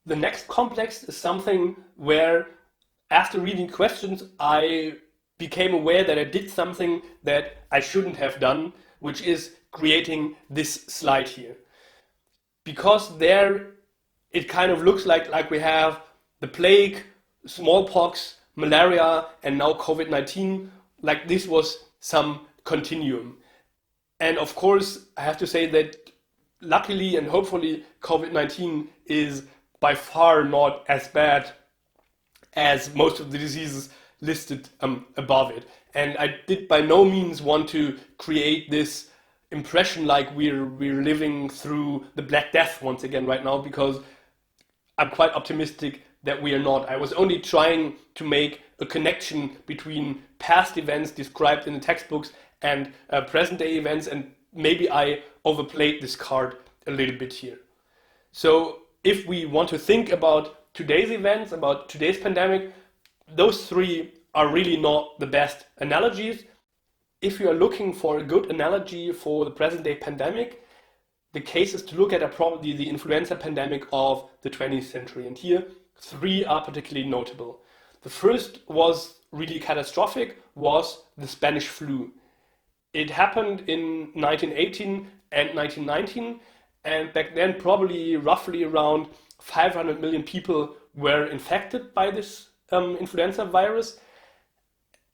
The next complex is something where, after reading questions, I became aware that I did something that I shouldn't have done, which is creating this slide here. Because there it kind of looks like we have the plague, smallpox, malaria, and now COVID-19, like this was some continuum. And of course, I have to say that luckily and hopefully COVID-19 is by far not as bad as most of the diseases listed above it. And I did by no means want to create this impression like we're living through the Black Death once again right now, because I'm quite optimistic that we are not. I was only trying to make a connection between past events described in the textbooks and present day events, and maybe I overplayed this card a little bit here. So if we want to think about today's events, about today's pandemic, those three are really not the best analogies. If you are looking for a good analogy for the present day pandemic, the case is to look at probably the influenza pandemic of the 20th century. And here, three are particularly notable. The first was really catastrophic, was the Spanish flu. It happened in 1918 and 1919, and back then probably roughly around 500 million people were infected by this influenza virus.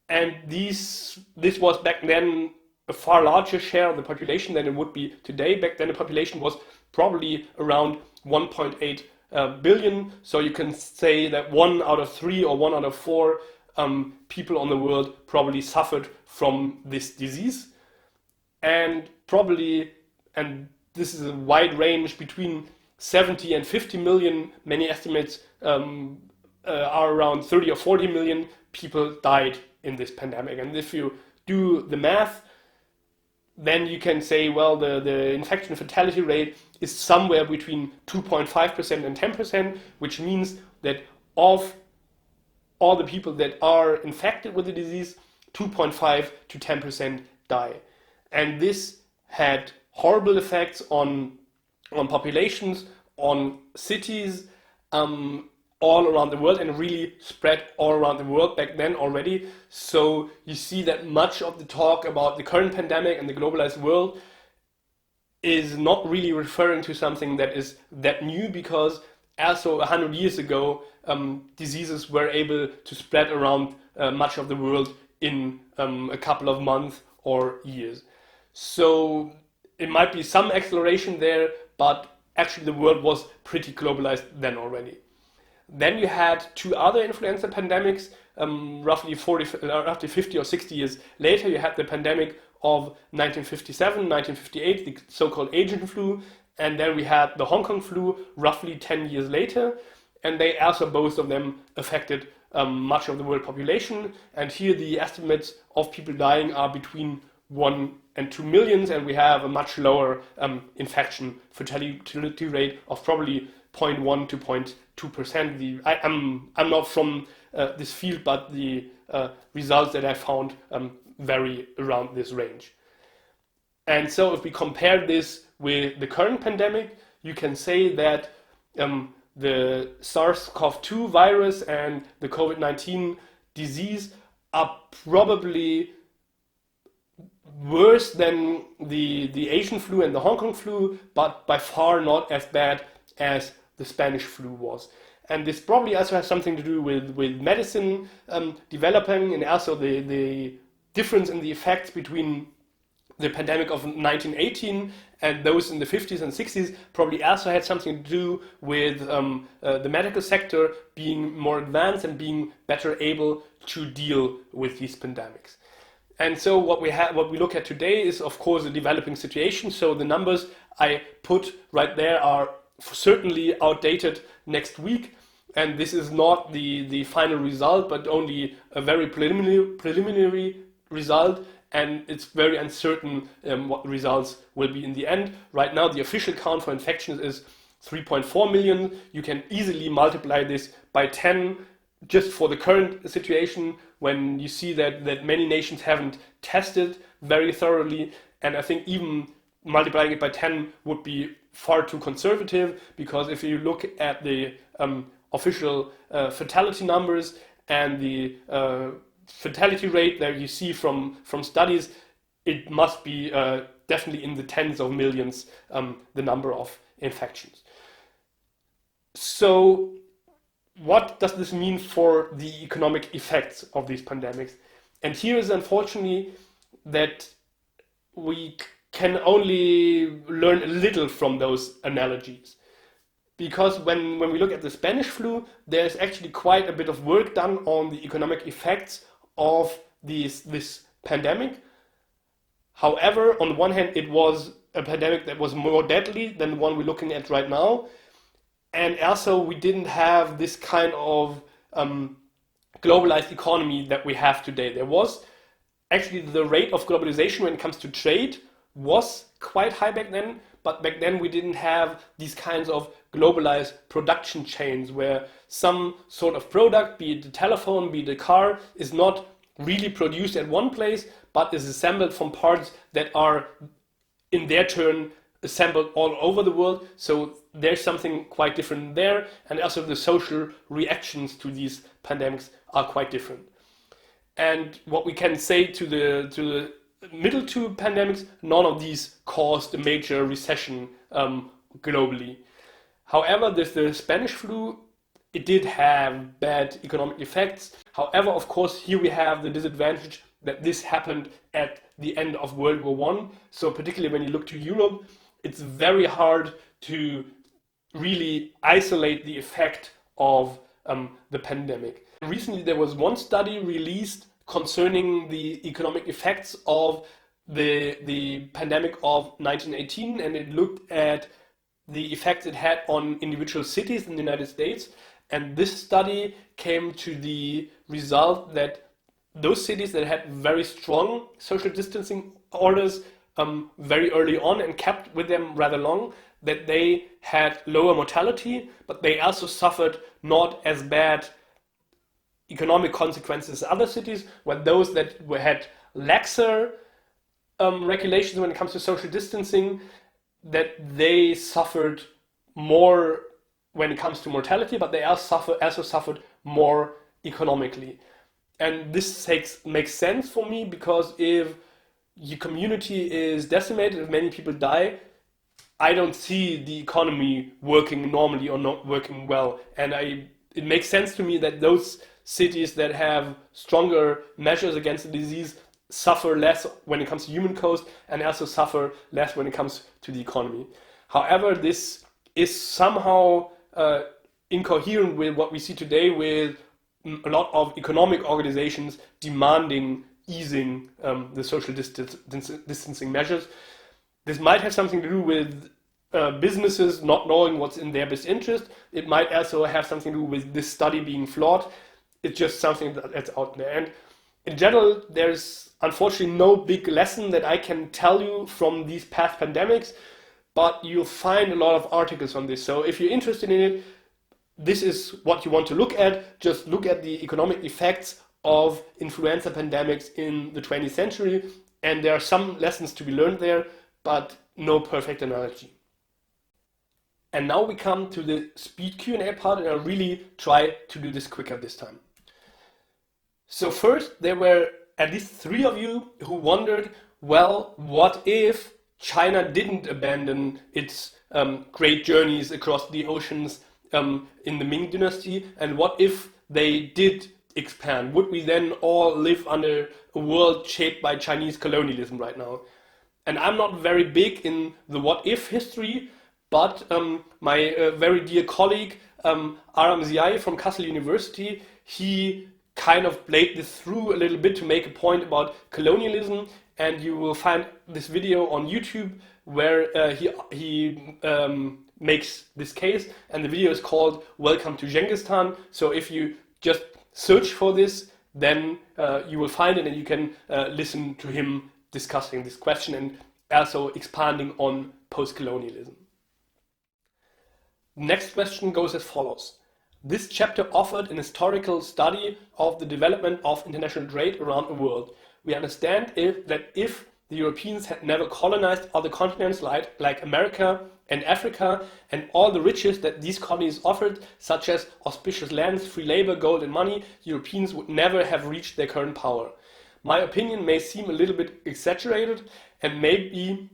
And this was back then a far larger share of the population than it would be today. Back then the population was probably around 1.8 billion. So you can say that 1 out of 3 or 1 out of 4 people on the world probably suffered from this disease. And probably, and this is a wide range, between 70 and 50 million, many estimates are around 30 or 40 million people died in this pandemic. And if you do the math, then you can say, well, the infection fatality rate is somewhere between 2.5% and 10%, which means that of all the people that are infected with the disease, 2.5 to 10% die. And this had horrible effects on populations, on cities, all around the world, and really spread all around the world back then already. So you see that much of the talk about the current pandemic and the globalized world is not really referring to something that is that new, because also 100 years ago, diseases were able to spread around much of the world in a couple of months or years. So it might be some acceleration there, but actually the world was pretty globalized then already. Then you had two other influenza pandemics, roughly 50 or 60 years later. You had the pandemic of 1957, 1958, the so-called Asian flu, and then we had the Hong Kong flu roughly 10 years later, and they also, both of them, affected much of the world population. And here the estimates of people dying are between 1 and 2 million, and we have a much lower infection fatality rate of probably 0.1 to 0.2%. I'm not from this field, but the results that I found vary around this range. And so if we compare this with the current pandemic, you can say that the SARS-CoV-2 virus and the COVID-19 disease are probably worse than the Asian flu and the Hong Kong flu, but by far not as bad as the Spanish flu was. And this probably also has something to do with medicine developing, and also the difference in the effects between the pandemic of 1918 and those in the 50s and 60s probably also had something to do with the medical sector being more advanced and being better able to deal with these pandemics. And so what we look at today is, of course, a developing situation. So the numbers I put right there are certainly outdated next week, and this is not the final result, but only a very preliminary result, and it's very uncertain what the results will be in the end. Right now, the official count for infections is 3.4 million. You can easily multiply this by 10 just for the current situation, when you see that many nations haven't tested very thoroughly, and I think even multiplying it by 10 would be far too conservative, because if you look at the official fatality numbers and the fatality rate that you see from studies, it must be definitely in the tens of millions, the number of infections. So what does this mean for the economic effects of these pandemics? And here is unfortunately that we can only learn a little from those analogies. Because when we look at the Spanish flu, there's actually quite a bit of work done on the economic effects of this pandemic. However, on the one hand, it was a pandemic that was more deadly than the one we're looking at right now. And also, we didn't have this kind of globalized economy that we have today. There was actually the rate of globalization when it comes to trade was quite high back then, but back then we didn't have these kinds of globalized production chains where some sort of product, be it the telephone, be it the car, is not really produced at one place, but is assembled from parts that are in their turn assembled all over the world. So there's something quite different there, and also the social reactions to these pandemics are quite different. And what we can say to the middle two pandemics, none of these caused a major recession globally. However, the Spanish flu, it did have bad economic effects. However, of course, here we have the disadvantage that this happened at the end of World War I. So particularly when you look to Europe, it's very hard to really isolate the effect of the pandemic. Recently, there was one study released concerning the economic effects of the pandemic of 1918, and it looked at the effects it had on individual cities in the United States. And this study came to the result that those cities that had very strong social distancing orders very early on and kept with them rather long, that they had lower mortality, but they also suffered not as bad economic consequences as other cities, where those that had laxer regulations when it comes to social distancing, that they suffered more when it comes to mortality, but they also suffered more economically. And this makes sense for me, because if your community is decimated, if many people die, I don't see the economy working normally or not working well. And it makes sense to me that those cities that have stronger measures against the disease suffer less when it comes to human cost, and also suffer less when it comes to the economy. However, this is somehow incoherent with what we see today, with a lot of economic organizations demanding easing the social distancing measures. This might have something to do with businesses not knowing what's in their best interest. It might also have something to do with this study being flawed. It's just something that's out there. And in general, there's unfortunately no big lesson that I can tell you from these past pandemics, but you'll find a lot of articles on this. So if you're interested in it, this is what you want to look at. Just look at the economic effects of influenza pandemics in the 20th century, and there are some lessons to be learned there, but no perfect analogy. And now we come to the speed Q&A part, and I'll really try to do this quicker this time. So first, there were at least 3 of you who wondered, well, what if China didn't abandon its great journeys across the oceans in the Ming Dynasty, and what if they did expand? Would we then all live under a world shaped by Chinese colonialism right now? And I'm not very big in the what if history, but my very dear colleague Aram Ziai from Kassel University, he kind of played this through a little bit to make a point about colonialism, and you will find this video on YouTube where he makes this case, and the video is called Welcome to Genghis Khan. So if you just search for this, then you will find it, and you can listen to him discussing this question and also expanding on post-colonialism. Next question goes as follows. This chapter offered an historical study of the development of international trade around the world. We understand that if the Europeans had never colonized other continents like America and Africa, and all the riches that these colonies offered, such as auspicious lands, free labor, gold and money, Europeans would never have reached their current power. My opinion may seem a little bit exaggerated, and maybe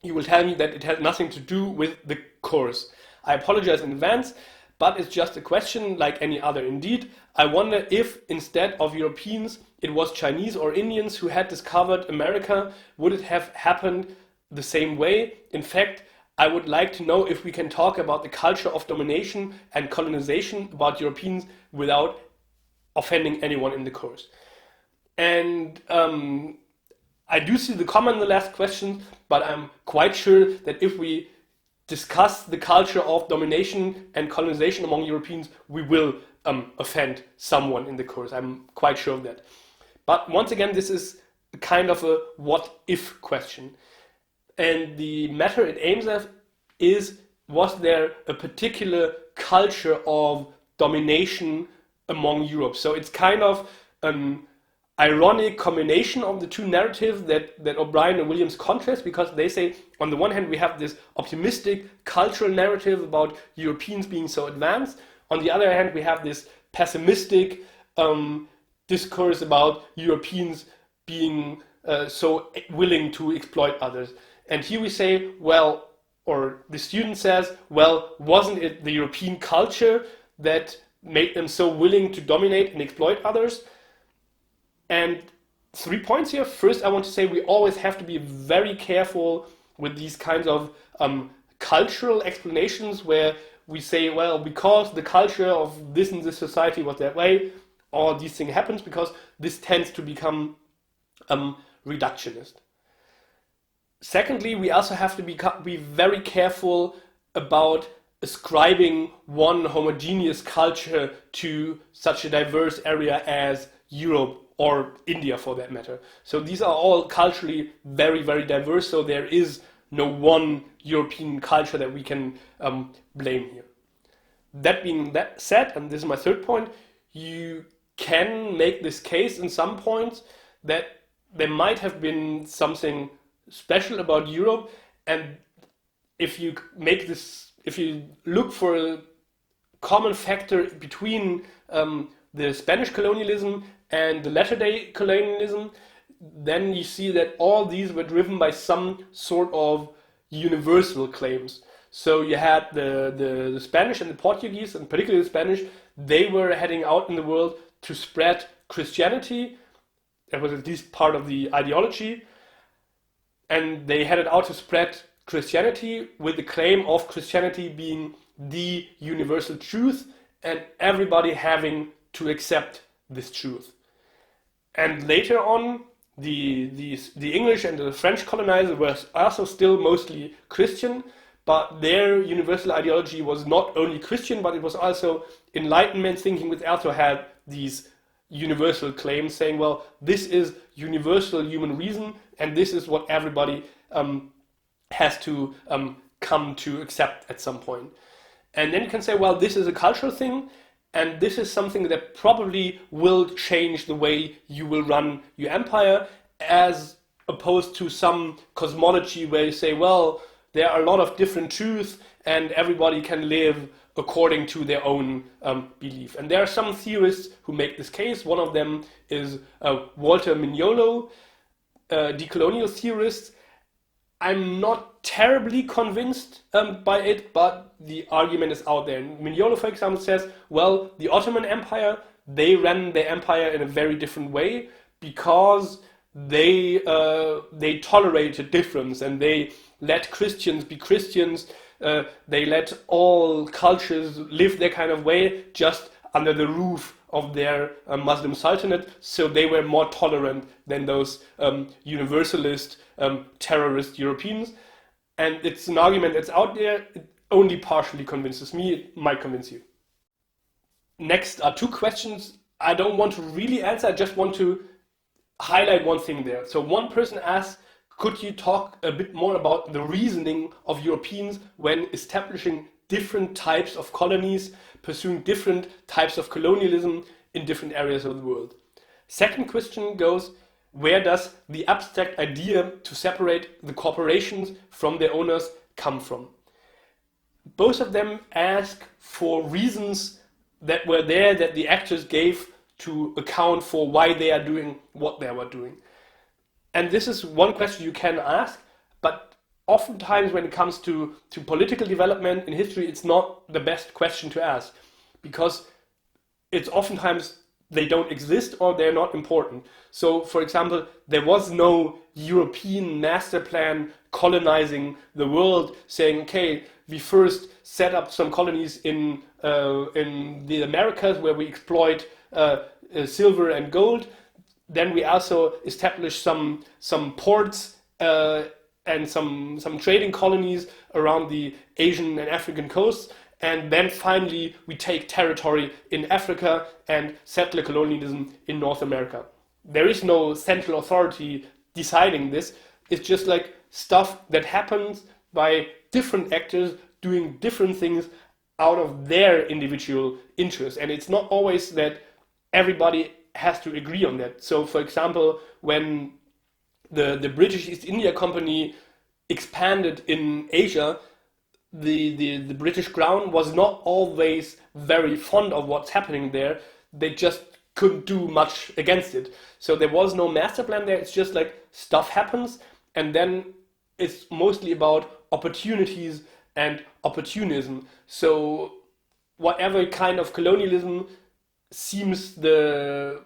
you will tell me that it has nothing to do with the course. I apologize in advance, but it's just a question like any other. Indeed, I wonder if instead of Europeans, it was Chinese or Indians who had discovered America, would it have happened the same way? In fact, I would like to know if we can talk about the culture of domination and colonization about Europeans without offending anyone in the course. And I do see the comment in the last question, but I'm quite sure that if we discuss the culture of domination and colonization among Europeans, we will offend someone in the course. I'm quite sure of that. But once again, this is kind of a what-if question. And the matter it aims at is, was there a particular culture of domination among Europe? So it's kind of an ironic combination of the two narratives that O'Brien and Williams contrast, because they say, on the one hand, we have this optimistic cultural narrative about Europeans being so advanced. On the other hand, we have this pessimistic discourse about Europeans being so willing to exploit others. And here we say, well, or the student says, well, wasn't it the European culture that made them so willing to dominate and exploit others? And 3 points here. First, I want to say we always have to be very careful with these kinds of cultural explanations where we say, well, because the culture of this and this society was that way, all these things happens, because this tends to become reductionist. Secondly, we also have to be very careful about ascribing one homogeneous culture to such a diverse area as Europe or India, for that matter. So these are all culturally very, very diverse, so there is no one European culture that we can blame here. That being that said, and this is my third point, you can make this case in some points that there might have been something special about Europe, and if you look for a common factor between the Spanish colonialism and the latter-day colonialism, then you see that all these were driven by some sort of universal claims. So you had the Spanish and the Portuguese, and particularly the Spanish, they were heading out in the world to spread Christianity. That was at least part of the ideology. And they headed out to spread Christianity with the claim of Christianity being the universal truth and everybody having to accept this truth. And later on, the English and the French colonizers were also still mostly Christian, but their universal ideology was not only Christian, but it was also Enlightenment thinking, which also had these universal claims saying, well, this is universal human reason, and this is what everybody has to come to accept at some point. And then you can say, well, this is a cultural thing, and this is something that probably will change the way you will run your empire, as opposed to some cosmology where you say, well, there are a lot of different truths and everybody can live according to their own belief. And there are some theorists who make this case. One of them is Walter Mignolo, decolonial theorist. I'm not terribly convinced by it, but the argument is out there. Mignolo, for example, says, well, the Ottoman Empire, they ran their empire in a very different way because they tolerated difference and they let Christians be Christians. They let all cultures live their kind of way just under the roof of their Muslim sultanate, so they were more tolerant than those universalist, terrorist Europeans. And it's an argument that's out there. It only partially convinces me. It might convince you. Next are two questions I don't want to really answer. I just want to highlight one thing there. So one person asks, could you talk a bit more about the reasoning of Europeans when establishing different types of colonies, pursuing different types of colonialism in different areas of the world? Second question goes, where does the abstract idea to separate the corporations from their owners come from? Both of them ask for reasons that were there that the actors gave to account for why they are doing what they were doing. And this is one question you can ask, but oftentimes when it comes to political development in history, it's not the best question to ask, because it's oftentimes they don't exist or they're not important. So, for example, there was no European master plan colonizing the world saying, okay, we first set up some colonies in the Americas where we exploit silver and gold. Then we also established some ports and some trading colonies around the Asian and African coasts. And then finally we take territory in Africa and settle colonialism in North America. There is no central authority deciding this. It's just like stuff that happens by different actors doing different things out of their individual interests. And it's not always that everybody has to agree on that. So, for example, when the British East India Company expanded in Asia, the British Crown was not always very fond of what's happening there. They just couldn't do much against it. So there was no master plan there. It's just like stuff happens, and then it's mostly about opportunities and opportunism. So whatever kind of colonialism seems the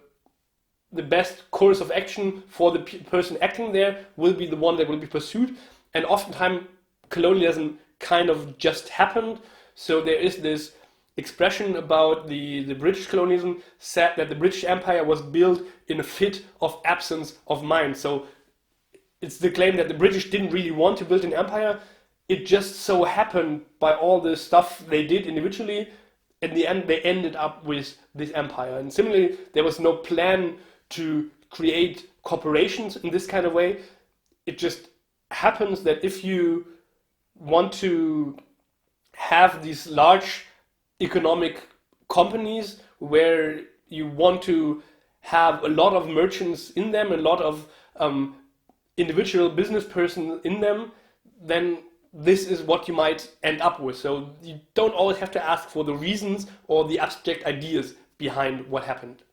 best course of action for the person acting there will be the one that will be pursued. And oftentimes colonialism kind of just happened. So there is this expression about the British colonialism said that the British Empire was built in a fit of absence of mind. So it's the claim that the British didn't really want to build an empire. It just so happened by all the stuff they did individually, in the end they ended up with this empire. And similarly, there was no plan to create corporations in this kind of way. It just happens that if you want to have these large economic companies where you want to have a lot of merchants in them, a lot of individual business persons in them, then this is what you might end up with. So you don't always have to ask for the reasons or the abstract ideas behind what happened.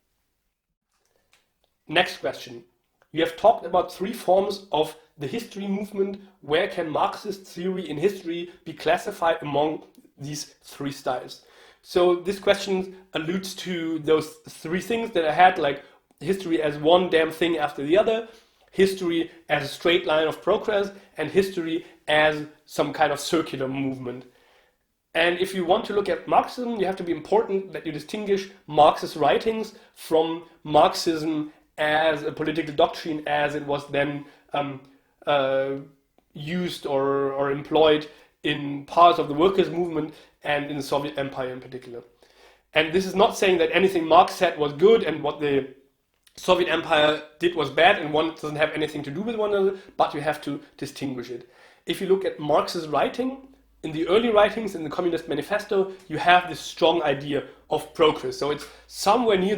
Next question. You have talked about three forms of the history movement. Where can Marxist theory in history be classified among these three styles? So this question alludes to those three things that I had, like history as one damn thing after the other, history as a straight line of progress, and history as some kind of circular movement. And if you want to look at Marxism, you have to be important that you distinguish Marx's writings from Marxism as a political doctrine as it was then used or employed in parts of the workers' movement and in the Soviet Empire in particular. And this is not saying that anything Marx said was good and what the Soviet Empire did was bad, and one doesn't have anything to do with one another, but you have to distinguish it. If you look at Marx's writing, in the early writings in the Communist Manifesto, you have this strong idea of progress. So it's somewhere near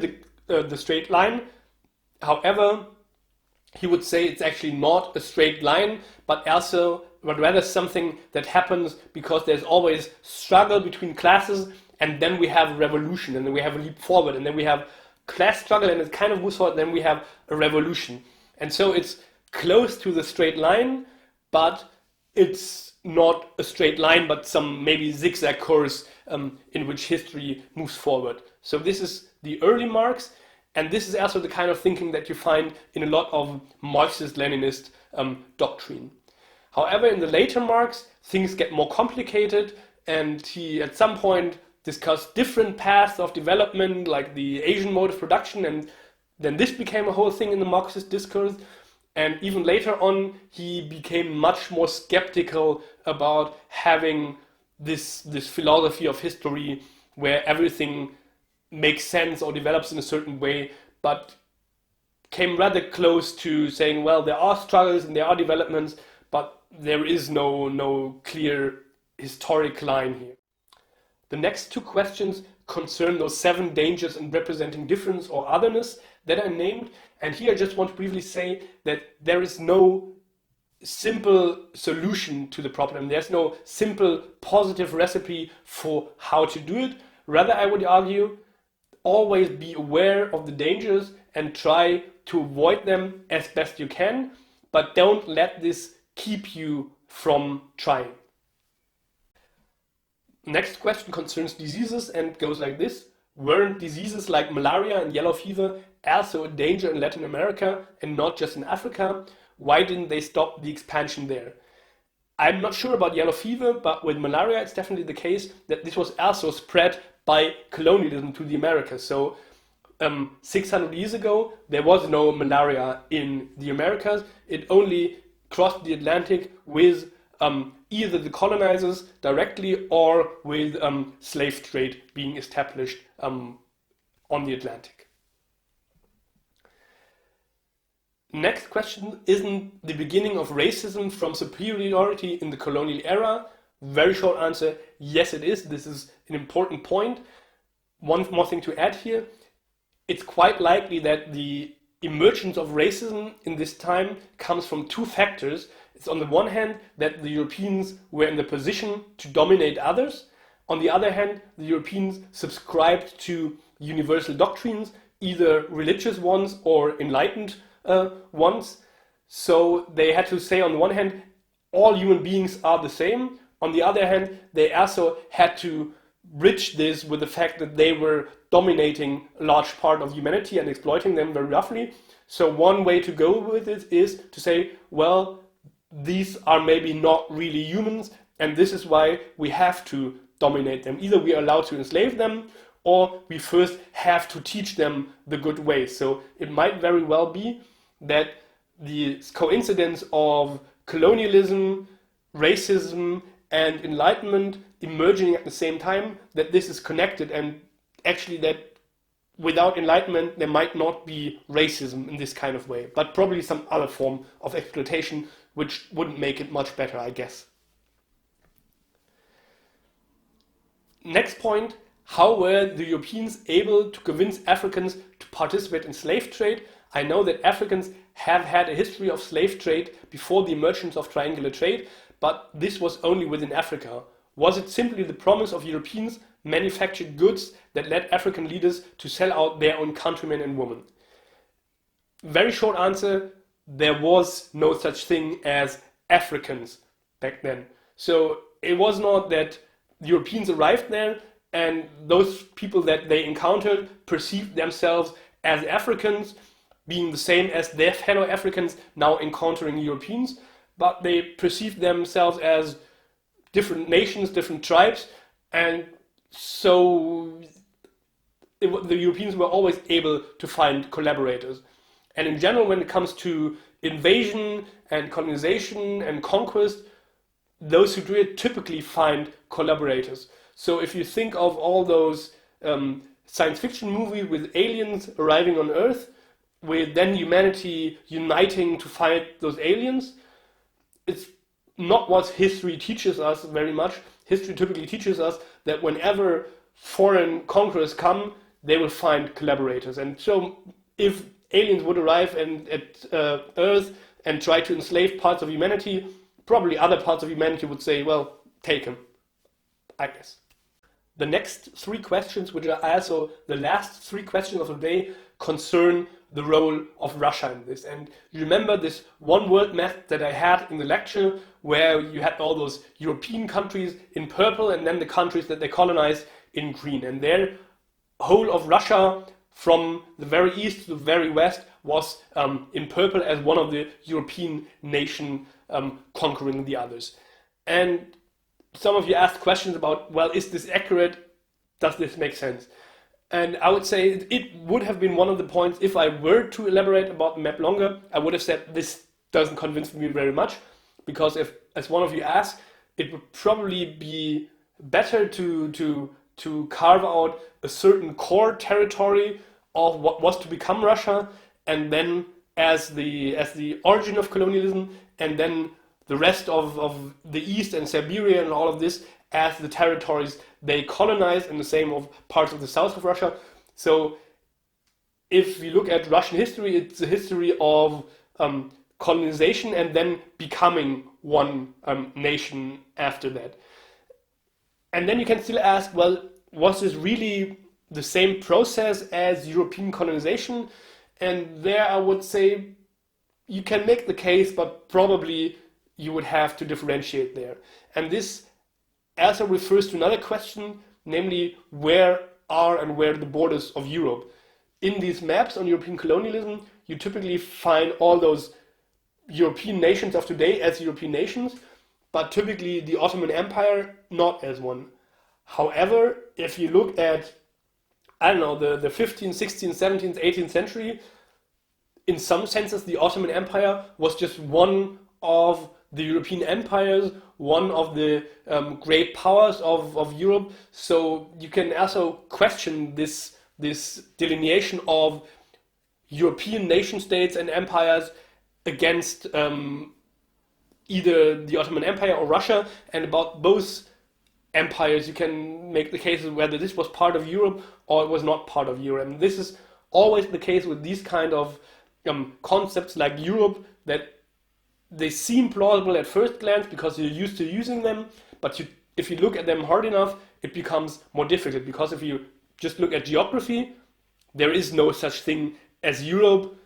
the straight line. However, he would say it's actually not a straight line, but rather something that happens because there's always struggle between classes, and then we have a revolution, and then we have a leap forward, and then we have class struggle, and it kind of moves forward, then we have a revolution. And so it's close to the straight line, but it's not a straight line, but some maybe zigzag course in which history moves forward. So this is the early Marx, and this is also the kind of thinking that you find in a lot of Marxist-Leninist doctrine. However, in the later Marx, things get more complicated, and he at some point discussed different paths of development, like the Asian mode of production, and then this became a whole thing in the Marxist discourse. And even later on, he became much more skeptical about having this philosophy of history where everything makes sense or develops in a certain way, but came rather close to saying, well, there are struggles and there are developments, but there is no clear historic line here. The next two questions concern those 7 dangers in representing difference or otherness that I named. And here I just want to briefly say that there is no simple solution to the problem. There's no simple positive recipe for how to do it. Rather, I would argue, always be aware of the dangers and try to avoid them as best you can, but don't let this keep you from trying. Next question concerns diseases and goes like this. Weren't diseases like malaria and yellow fever also a danger in Latin America and not just in Africa? Why didn't they stop the expansion there? I'm not sure about yellow fever, but with malaria it's definitely the case that this was also spread by colonialism to the Americas. So 600 years ago there was no malaria in the Americas. It only crossed the Atlantic with either the colonizers directly or with slave trade being established on the Atlantic. Next question, isn't the beginning of racism from superiority in the colonial era? Very short answer, yes it is. This is an important point. One more thing to add here. It's quite likely that the emergence of racism in this time comes from 2 factors. It's on the one hand that the Europeans were in the position to dominate others. On the other hand, the Europeans subscribed to universal doctrines, either religious ones or enlightened ones. So they had to say on the one hand, all human beings are the same. On the other hand, they also had to bridge this with the fact that they were dominating a large part of humanity and exploiting them very roughly. So one way to go with it is to say, well, these are maybe not really humans, and this is why we have to dominate them. Either we are allowed to enslave them, or we first have to teach them the good ways. So it might very well be that the coincidence of colonialism, racism, and enlightenment emerging at the same time, that this is connected, and actually that without enlightenment there might not be racism in this kind of way, but probably some other form of exploitation which wouldn't make it much better, I guess. Next point, how were the Europeans able to convince Africans to participate in slave trade? I know that Africans have had a history of slave trade before the emergence of triangular trade, but this was only within Africa. Was it simply the promise of Europeans' manufactured goods that led African leaders to sell out their own countrymen and women? Very short answer, there was no such thing as Africans back then. So it was not that Europeans arrived there and those people that they encountered perceived themselves as Africans, being the same as their fellow Africans now encountering Europeans, but they perceived themselves as different nations, different tribes, and so the Europeans were always able to find collaborators. And in general, when it comes to invasion and colonization and conquest, those who do it typically find collaborators. So if you think of all those science fiction movies with aliens arriving on Earth, with then humanity uniting to fight those aliens, it's not what history teaches us very much. History typically teaches us that whenever foreign conquerors come, they will find collaborators. And so if aliens would arrive at Earth and try to enslave parts of humanity, probably other parts of humanity would say, well, take them, I guess. The next 3 questions, which are also the last 3 questions of the day, concern the role of Russia in this. And you remember this one world map that I had in the lecture where you had all those European countries in purple and then the countries that they colonized in green. And their whole of Russia from the very east to the very west was in purple as one of the European nation conquering the others. And some of you asked questions about, well, is this accurate? Does this make sense? And I would say it would have been one of the points, if I were to elaborate about the map longer, I would have said this doesn't convince me very much, because if, as one of you asked, it would probably be better to carve out a certain core territory of what was to become Russia, and then as the origin of colonialism, and then the rest of the East and Siberia and all of this as the territories they colonized, and the same of parts of the south of Russia. So if you look at Russian history, it's a history of colonization and then becoming one nation after that. And then you can still ask, well, was this really the same process as European colonization? And there I would say you can make the case, but probably you would have to differentiate there. And this also refers to another question, namely where are the borders of Europe? In these maps on European colonialism, you typically find all those European nations of today as European nations, but typically the Ottoman Empire not as one. However, if you look at, I don't know, the 15th, 16th, 17th, 18th century, in some senses the Ottoman Empire was just one of the European empires, one of the great powers of Europe. So you can also question this delineation of European nation states and empires against either the Ottoman Empire or Russia, and about both empires you can make the case of whether this was part of Europe or it was not part of Europe. And this is always the case with these kind of concepts like Europe, that they seem plausible at first glance because you're used to using them, but if you look at them hard enough, it becomes more difficult, because if you just look at geography, there is no such thing as Europe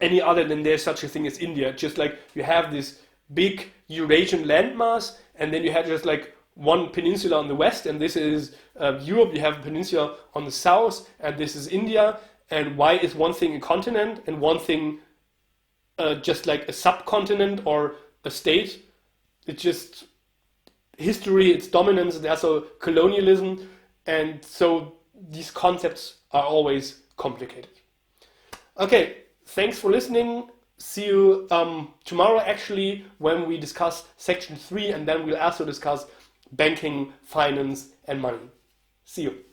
any other than there's such a thing as India. Just like you have this big Eurasian landmass, and then you have just like one peninsula on the west, and this is Europe. You have a peninsula on the south, and this is India. And why is one thing a continent and one thing just like a subcontinent or a state? It's just history, it's dominance, and also colonialism. And so these concepts are always complicated. Okay, thanks for listening. See you tomorrow, actually, when we discuss section 3, and then we'll also discuss banking, finance, and money. See you.